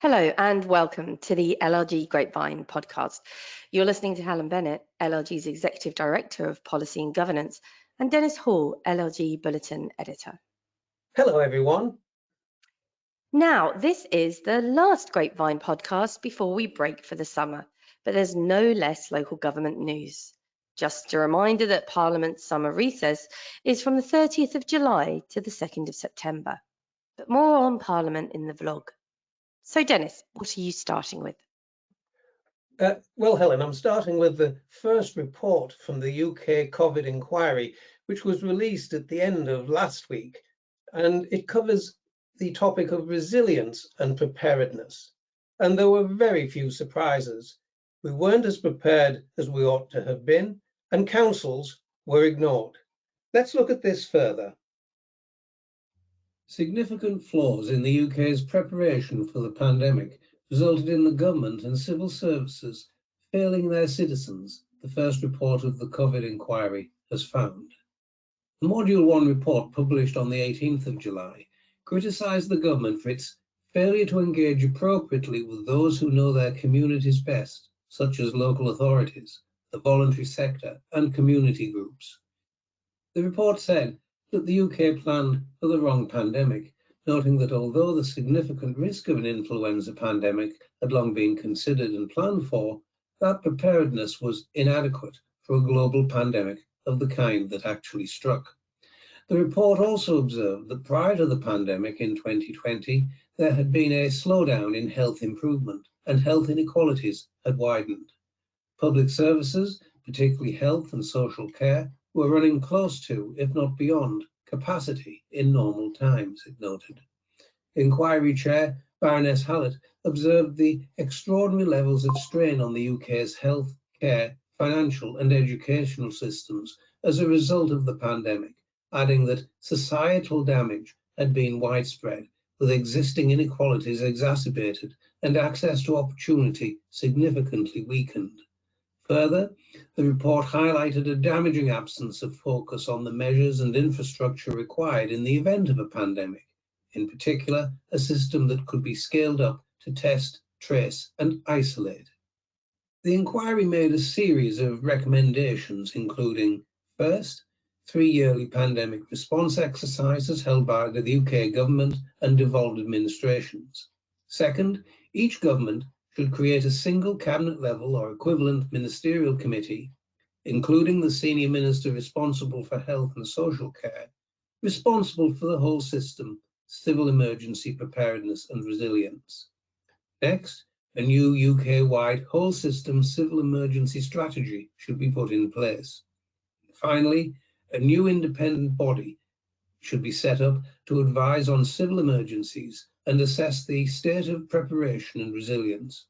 Hello and welcome to the LLG Grapevine podcast. You're listening to Helen Bennett, LLG's Executive Director of Policy and Governance, and Dennis Hall, LLG Bulletin Editor. Hello, everyone. Now, this is the last Grapevine podcast before we break for the summer, but there's no less local government news. Just a reminder that Parliament's summer recess is from the 30th of July to the 2nd of September. But more on Parliament in the vlog. So Dennis, what are you starting with? Well, Helen, I'm starting with the first report from the UK COVID inquiry, which was released at the end of last week, and it covers the topic of resilience and preparedness. And there were very few surprises. We weren't as prepared as we ought to have been, and councils were ignored. Let's look at this further. Significant flaws in the UK's preparation for the pandemic resulted in the government and civil services failing their citizens, the first report of the COVID inquiry has found. The Module 1 report, published on the 18th of July, criticised the government for its failure to engage appropriately with those who know their communities best, such as local authorities, the voluntary sector, and community groups. The report said that the UK planned for the wrong pandemic, noting that although the significant risk of an influenza pandemic had long been considered and planned for, that preparedness was inadequate for a global pandemic of the kind that actually struck. The report also observed that prior to the pandemic in 2020, there had been a slowdown in health improvement and health inequalities had widened. Public services, particularly health and social care, were running close to, if not beyond, capacity in normal times, it noted. Inquiry Chair Baroness Hallett observed the extraordinary levels of strain on the UK's health, care, financial and educational systems as a result of the pandemic, adding that societal damage had been widespread, with existing inequalities exacerbated and access to opportunity significantly weakened. Further, the report highlighted a damaging absence of focus on the measures and infrastructure required in the event of a pandemic, in particular, a system that could be scaled up to test, trace, and isolate. The inquiry made a series of recommendations, including, first, 3 yearly pandemic response exercises held by the UK government and devolved administrations. Second, each government should create a single cabinet level or equivalent ministerial committee, including the senior minister responsible for health and social care, responsible for the whole system, civil emergency preparedness and resilience. Next, a new UK-wide whole system civil emergency strategy should be put in place. Finally, a new independent body should be set up to advise on civil emergencies and assess the state of preparation and resilience,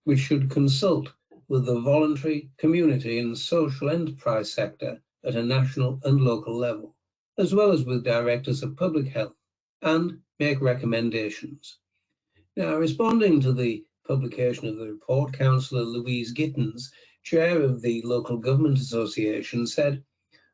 which should consult with the voluntary, community and social enterprise sector at a national and local level, as well as with directors of public health, and make recommendations. Now, responding to the publication of the report, Councillor Louise Gittins, chair of the Local Government Association, said,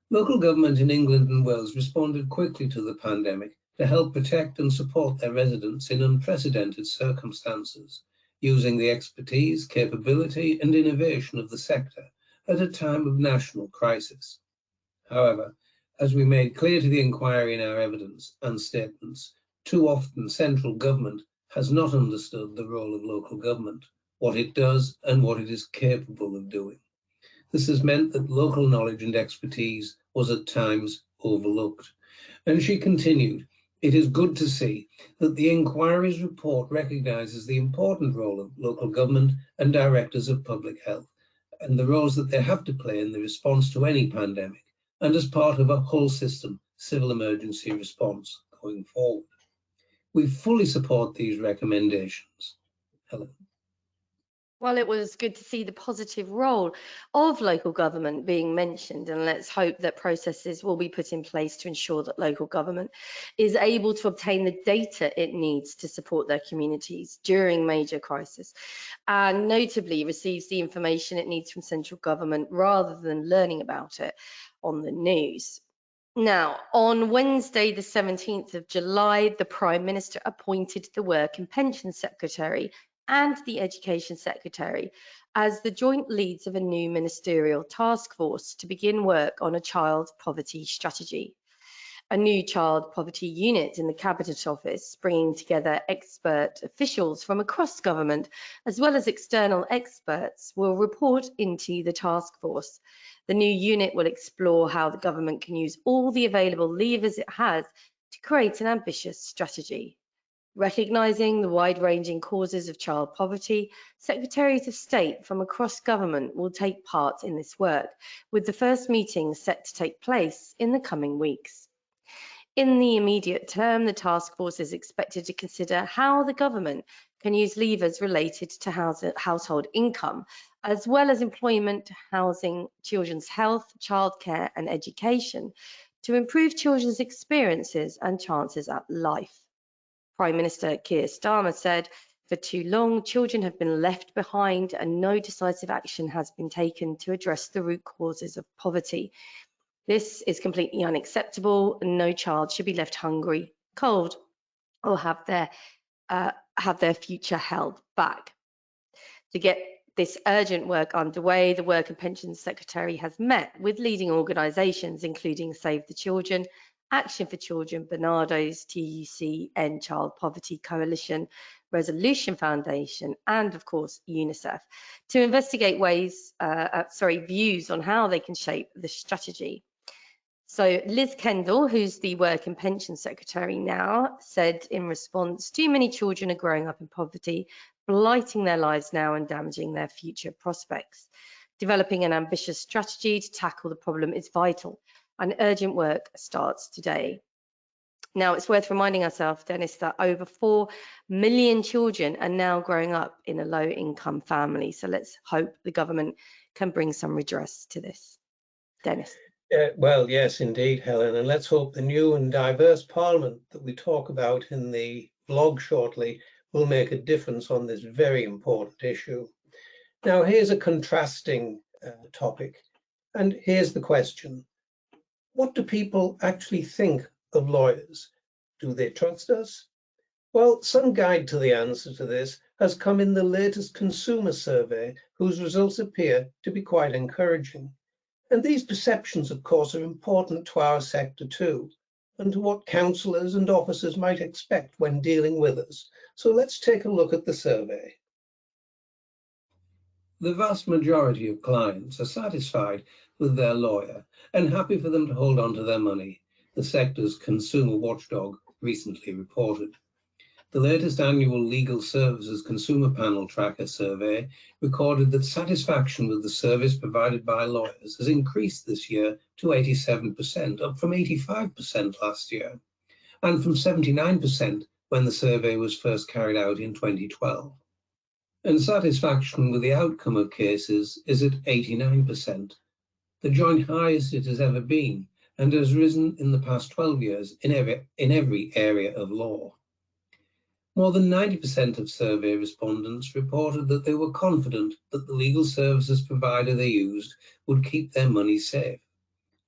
"Local government in England and Wales responded quickly to the pandemic to help protect and support their residents in unprecedented circumstances, using the expertise, capability and innovation of the sector at a time of national crisis. However, as we made clear to the inquiry in our evidence and statements, too often central government has not understood the role of local government, what it does and what it is capable of doing. This has meant that local knowledge and expertise was at times overlooked." And she continued, "It is good to see that the inquiry's report recognises the important role of local government and directors of public health and the roles that they have to play in the response to any pandemic and as part of a whole system civil emergency response going forward." We fully support these recommendations. Helen. Well, it was good to see the positive role of local government being mentioned, and let's hope that processes will be put in place to ensure that local government is able to obtain the data it needs to support their communities during major crisis, and notably receives the information it needs from central government rather than learning about it on the news. Now, on Wednesday, the 17th of July, the Prime Minister appointed the Work and Pensions Secretary and the Education Secretary as the joint leads of a new ministerial task force to begin work on a child poverty strategy. A new child poverty unit in the Cabinet Office, bringing together expert officials from across government, as well as external experts, will report into the task force. The new unit will explore how the government can use all the available levers it has to create an ambitious strategy. Recognising the wide-ranging causes of child poverty, Secretaries of State from across government will take part in this work, with the first meeting set to take place in the coming weeks. In the immediate term, the task force is expected to consider how the government can use levers related to household income, as well as employment, housing, children's health, childcare and education, to improve children's experiences and chances at life. Prime Minister Keir Starmer said, "For too long, children have been left behind and no decisive action has been taken to address the root causes of poverty. This is completely unacceptable, and no child should be left hungry, cold, or have their future held back." To get this urgent work underway, the Work and Pensions Secretary has met with leading organisations, including Save the Children, Action for Children, Barnardo's, TUC, End Child Poverty Coalition, Resolution Foundation, and of course UNICEF, to investigate views on how they can shape the strategy. So Liz Kendall, who's the Work and Pension Secretary now, said in response, "Too many children are growing up in poverty, blighting their lives now and damaging their future prospects. Developing an ambitious strategy to tackle the problem is vital, and urgent work starts today." Now, it's worth reminding ourselves, Dennis, that over 4 million children are now growing up in a low-income family. So let's hope the government can bring some redress to this. Dennis. Well, yes, indeed, Helen, and let's hope the new and diverse Parliament that we talk about in the vlog shortly will make a difference on this very important issue. Now, here's a contrasting topic, and here's the question. What do people actually think of lawyers? Do they trust us? Well, some guide to the answer to this has come in the latest consumer survey, whose results appear to be quite encouraging. And these perceptions, of course, are important to our sector too, and to what councillors and officers might expect when dealing with us. So let's take a look at the survey. The vast majority of clients are satisfied with their lawyer and happy for them to hold on to their money, the sector's consumer watchdog recently reported. The latest annual Legal Services Consumer Panel Tracker survey recorded that satisfaction with the service provided by lawyers has increased this year to 87%, up from 85% last year, and from 79% when the survey was first carried out in 2012. And satisfaction with the outcome of cases is at 89%, the joint highest it has ever been, and has risen in the past 12 years in every area of law. More than 90% of survey respondents reported that they were confident that the legal services provider they used would keep their money safe.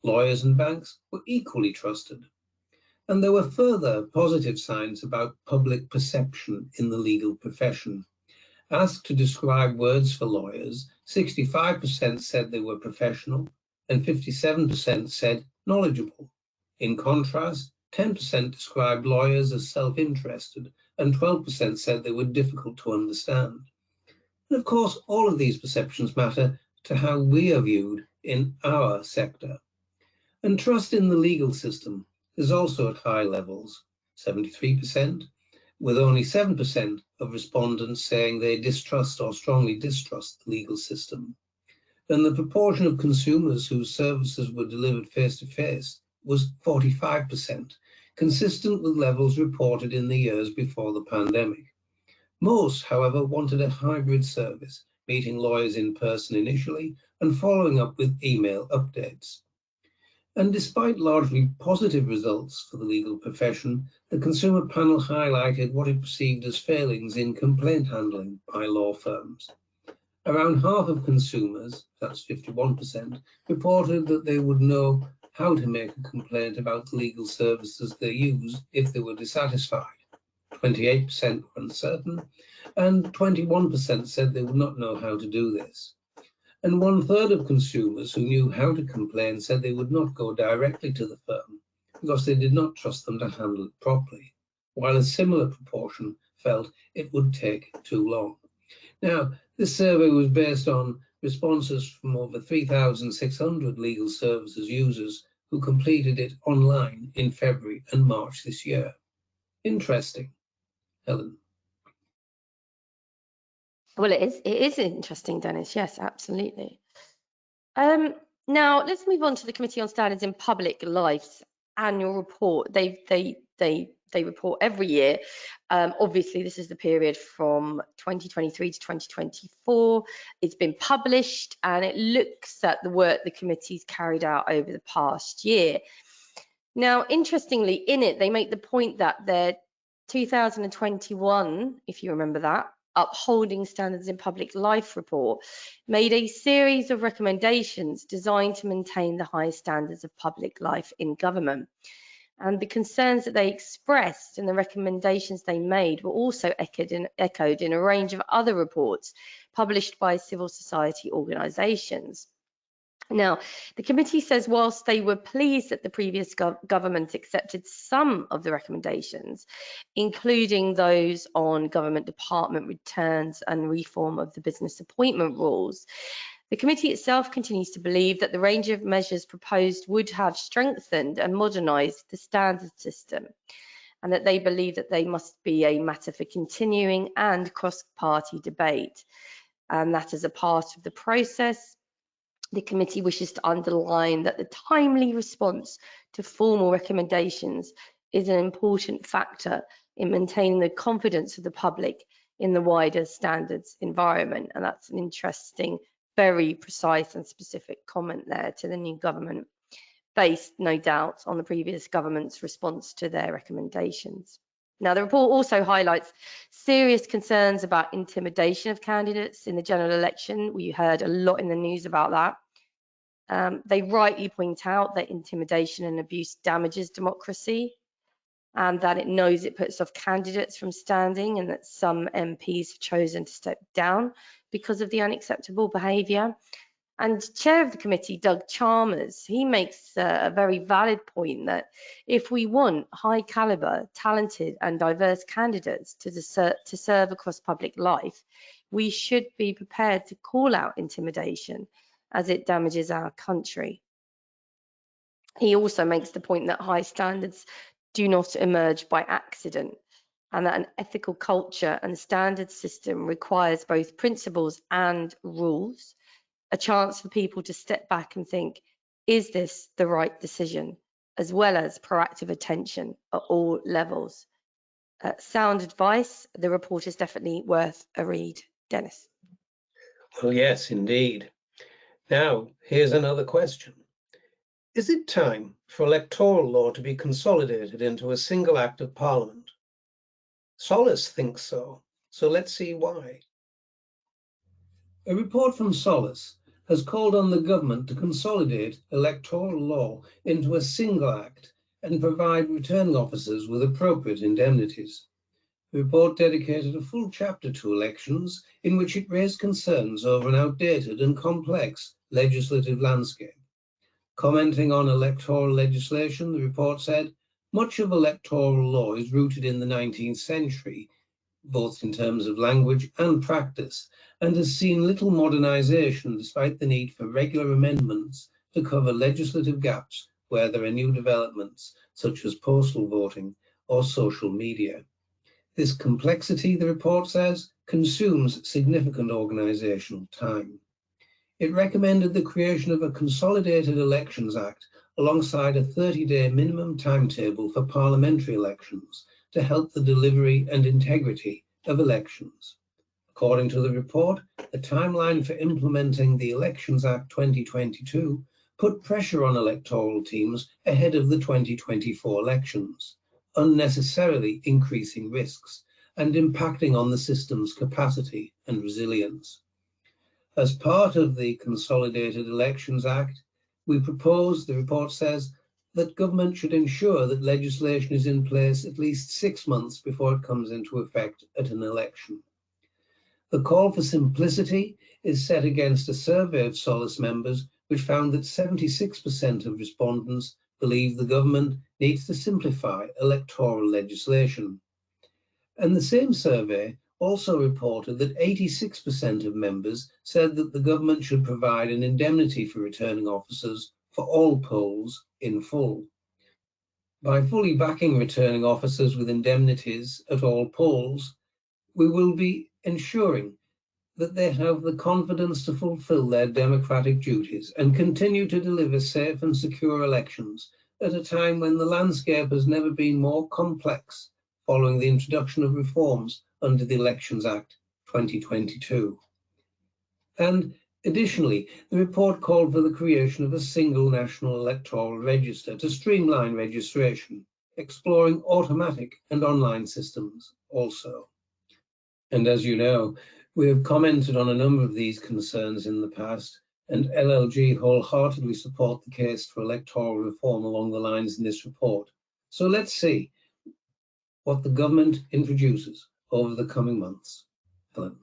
Lawyers and banks were equally trusted. And there were further positive signs about public perception in the legal profession. Asked to describe words for lawyers, 65% said they were professional and 57% said knowledgeable. In contrast, 10% described lawyers as self-interested and 12% said they were difficult to understand. And of course, all of these perceptions matter to how we are viewed in our sector. And trust in the legal system is also at high levels, 73%, with only 7% of respondents saying they distrust or strongly distrust the legal system. And the proportion of consumers whose services were delivered face-to-face was 45%, consistent with levels reported in the years before the pandemic. Most, however, wanted a hybrid service, meeting lawyers in person initially and following up with email updates. And despite largely positive results for the legal profession, the consumer panel highlighted what it perceived as failings in complaint handling by law firms. Around half of consumers, that's 51%, reported that they would know how to make a complaint about the legal services they use if they were dissatisfied. 28% were uncertain, and 21% said they would not know how to do this. And 1/3 of consumers who knew how to complain said they would not go directly to the firm because they did not trust them to handle it properly, while a similar proportion felt it would take too long. Now, this survey was based on responses from over 3,600 legal services users who completed it online in February and March this year. Interesting. Helen. Well, it is interesting, Dennis. Yes, absolutely. Now let's move on to the Committee on Standards in Public Life's annual report. They report every year. Obviously, this is the period from 2023 to 2024. It's been published and it looks at the work the committee's carried out over the past year. Now, interestingly, in it, they make the point that their 2021, if you remember that, Upholding Standards in Public Life report made a series of recommendations designed to maintain the highest standards of public life in government. And the concerns that they expressed and the recommendations they made were also echoed in a range of other reports published by civil society organisations. Now, the committee says whilst they were pleased that the previous government accepted some of the recommendations, including those on government department returns and reform of the business appointment rules, the committee itself continues to believe that the range of measures proposed would have strengthened and modernised the standard system, and that they believe that they must be a matter for continuing and cross-party debate, and that as a part of the process, the committee wishes to underline that the timely response to formal recommendations is an important factor in maintaining the confidence of the public in the wider standards environment. And that's an interesting, very precise and specific comment there to the new government, based, no doubt, on the previous government's response to their recommendations. Now, the report also highlights serious concerns about intimidation of candidates in the general election. We heard a lot in the news about that. They rightly point out that intimidation and abuse damages democracy, and that it knows it puts off candidates from standing, and that some MPs have chosen to step down because of the unacceptable behaviour. And Chair of the committee, Doug Chalmers, he makes a very valid point that if we want high calibre, talented and diverse candidates to serve across public life, we should be prepared to call out intimidation as it damages our country. He also makes the point that high standards do not emerge by accident, and that an ethical culture and standard system requires both principles and rules, a chance for people to step back and think, is this the right decision, as well as proactive attention at all levels. Sound advice. The report is definitely worth a read. Dennis. Well, yes, indeed. Now, here's another question. Is it time for electoral law to be consolidated into a single act of Parliament? Solace thinks so, so let's see why. A report from Solace has called on the government to consolidate electoral law into a single act and provide returning officers with appropriate indemnities. The report dedicated a full chapter to elections, in which it raised concerns over an outdated and complex legislative landscape. Commenting on electoral legislation, the report said, much of electoral law is rooted in the 19th century, both in terms of language and practice, and has seen little modernisation despite the need for regular amendments to cover legislative gaps where there are new developments, such as postal voting or social media. This complexity, the report says, consumes significant organisational time. It recommended the creation of a Consolidated Elections Act alongside a 30-day minimum timetable for parliamentary elections to help the delivery and integrity of elections. According to the report, the timeline for implementing the Elections Act 2022 put pressure on electoral teams ahead of the 2024 elections, unnecessarily increasing risks and impacting on the system's capacity and resilience. As part of the Consolidated Elections Act, We propose, the report says, that government should ensure that legislation is in place at least 6 months before it comes into effect at an election. The call for simplicity is set against a survey of Solace members which found that 76% of respondents believe the government needs to simplify electoral legislation. And the same survey also reported that 86% of members said that the government should provide an indemnity for returning officers for all polls in full. By fully backing returning officers with indemnities at all polls, we will be ensuring that they have the confidence to fulfill their democratic duties and continue to deliver safe and secure elections at a time when the landscape has never been more complex following the introduction of reforms under the Elections Act 2022. And additionally, the report called for the creation of a single national electoral register to streamline registration, exploring automatic and online systems also. And as you know, we have commented on a number of these concerns in the past, and LLG wholeheartedly support the case for electoral reform along the lines in this report. So let's see what the government introduces over the coming months. Helen.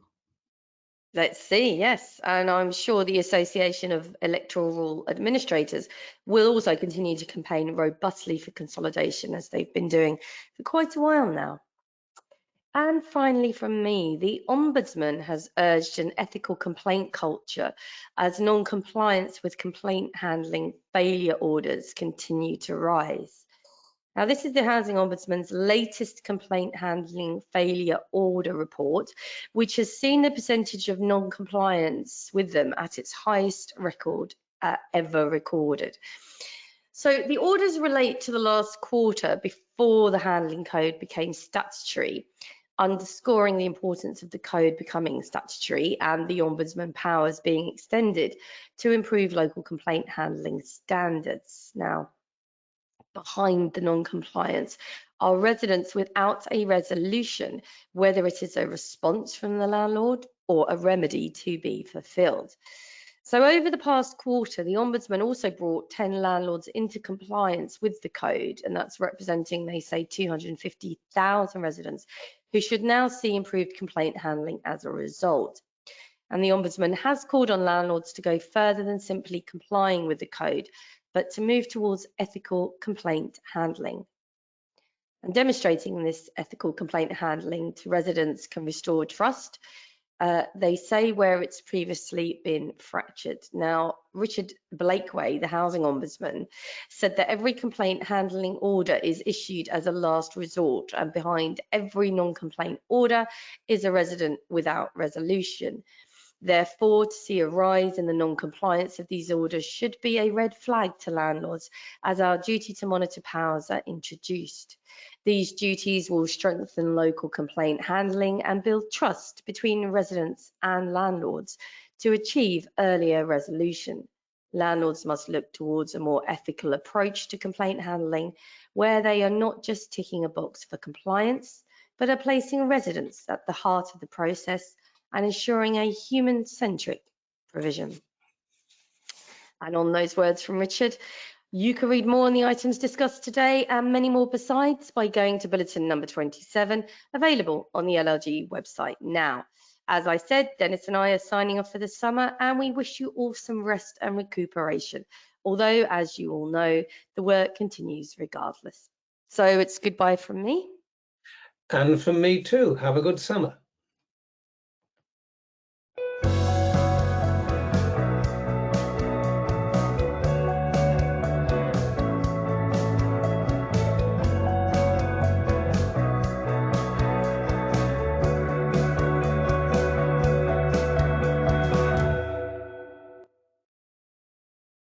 Let's see, yes. And I'm sure the Association of Electoral Administrators will also continue to campaign robustly for consolidation, as they've been doing for quite a while now. And finally from me, the Ombudsman has urged an ethical complaint culture as non-compliance with complaint handling failure orders continue to rise. Now, this is the Housing Ombudsman's latest complaint handling failure order report, which has seen the percentage of non-compliance with them at its highest record ever recorded. So the orders relate to the last quarter before the handling code became statutory, underscoring the importance of the code becoming statutory and the Ombudsman powers being extended to improve local complaint handling standards. Now, behind the non-compliance are residents without a resolution, whether it is a response from the landlord or a remedy to be fulfilled. So over the past quarter, the Ombudsman also brought 10 landlords into compliance with the code, and that's representing, they say, 250,000 residents who should now see improved complaint handling as a result. And the Ombudsman has called on landlords to go further than simply complying with the code, but to move towards ethical complaint handling. And demonstrating this ethical complaint handling to residents can restore trust, they say, where it's previously been fractured. Now, Richard Blakeway, the Housing Ombudsman, said that every complaint handling order is issued as a last resort, and behind every non-complaint order is a resident without resolution. Therefore, to see a rise in the non-compliance of these orders should be a red flag to landlords as our duty to monitor powers are introduced. These duties will strengthen local complaint handling and build trust between residents and landlords to achieve earlier resolution. Landlords must look towards a more ethical approach to complaint handling, where they are not just ticking a box for compliance, but are placing residents at the heart of the process and ensuring a human-centric provision. And on those words from Richard, you can read more on the items discussed today and many more besides by going to bulletin number 27, available on the LLG website now. As I said, Dennis and I are signing off for the summer, and we wish you all some rest and recuperation. Although, as you all know, the work continues regardless. So it's goodbye from me. And from me too. Have a good summer.